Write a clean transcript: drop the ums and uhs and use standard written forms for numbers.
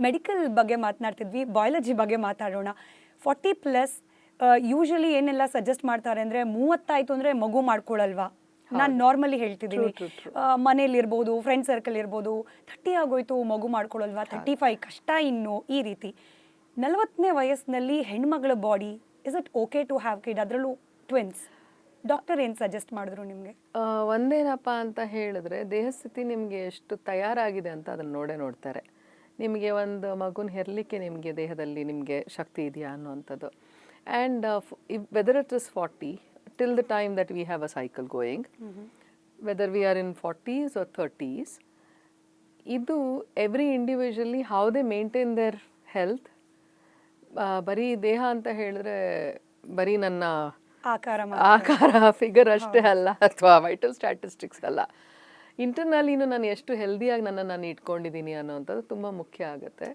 Medical ಬಗ್ಗೆ ಮಾತನಾಡ್ತಿದ್ವಿ, biology ಬಗ್ಗೆ ಮಾತಾಡೋಣ. 40+ ಯೂಶಲಿ ಏನೆಲ್ಲ ಸಜೆಸ್ಟ್ ಮಾಡ್ತಾರೆ ಅಂದರೆ 30 ಅಂದರೆ ಮಗು ಮಾಡ್ಕೊಳ್ಳಲ್ವಾ. ನಾನು ನಾರ್ಮಲಿ ಹೇಳ್ತಿದ್ದೀನಿ, ಮನೇಲಿರ್ಬೋದು, ಫ್ರೆಂಡ್ ಸರ್ಕಲ್ ಇರ್ಬೋದು, 30 ಆಗೋಯ್ತು ಮಗು ಮಾಡ್ಕೊಳ್ಳಲ್ವಾ, 35 ಕಷ್ಟ ಇನ್ನು, ಈ ರೀತಿ. 40ನೇ ವಯಸ್ಸಿನಲ್ಲಿ ಹೆಣ್ಮಗಳ body, is it okay to have kid, ಅದರಲ್ಲೂ ಟ್ವಿನ್ಸ್? ಡಾಕ್ಟರ್ ಏನು ಸಜೆಸ್ಟ್ ಮಾಡಿದ್ರು ನಿಮಗೆ? ಒಂದೇನಪ್ಪ ಅಂತ ಹೇಳಿದ್ರೆ, ದೇಹಸ್ಥಿತಿ ನಿಮಗೆ ಎಷ್ಟು ತಯಾರಾಗಿದೆ ಅಂತ ಅದನ್ನು ನೋಡ್ತಾರೆ. ನಿಮಗೆ ಒಂದು ಮಗುನ ಹೆರಲಿಕ್ಕೆ ನಿಮಗೆ ದೇಹದಲ್ಲಿ ನಿಮಗೆ ಶಕ್ತಿ ಇದೆಯಾ ಅನ್ನುವಂಥದ್ದು. And whether it is 40 till the time that we have a cycle going, whether we are in 40s or 30s, ಇದು every individually how they maintain their health. ಬರೀ ದೇಹ ಅಂತ ಹೇಳಿದ್ರೆ ಬರೀ ನನ್ನ ಆಕಾರ ಫಿಗರ್ ಅಷ್ಟೇ ಅಲ್ಲ, ಅಥವಾ ವೈಟಲ್ ಸ್ಟ್ಯಾಟಿಸ್ಟಿಕ್ಸ್ ಅಲ್ಲ. ಇಂಟರ್ನಲಿನೂ ನಾನು ಎಷ್ಟು ಹೆಲ್ದಿಯಾಗಿ ನಾನು ಇಟ್ಕೊಂಡಿದ್ದೀನಿ ಅನ್ನೋವಂಥದ್ದು ತುಂಬ ಮುಖ್ಯ ಆಗುತ್ತೆ.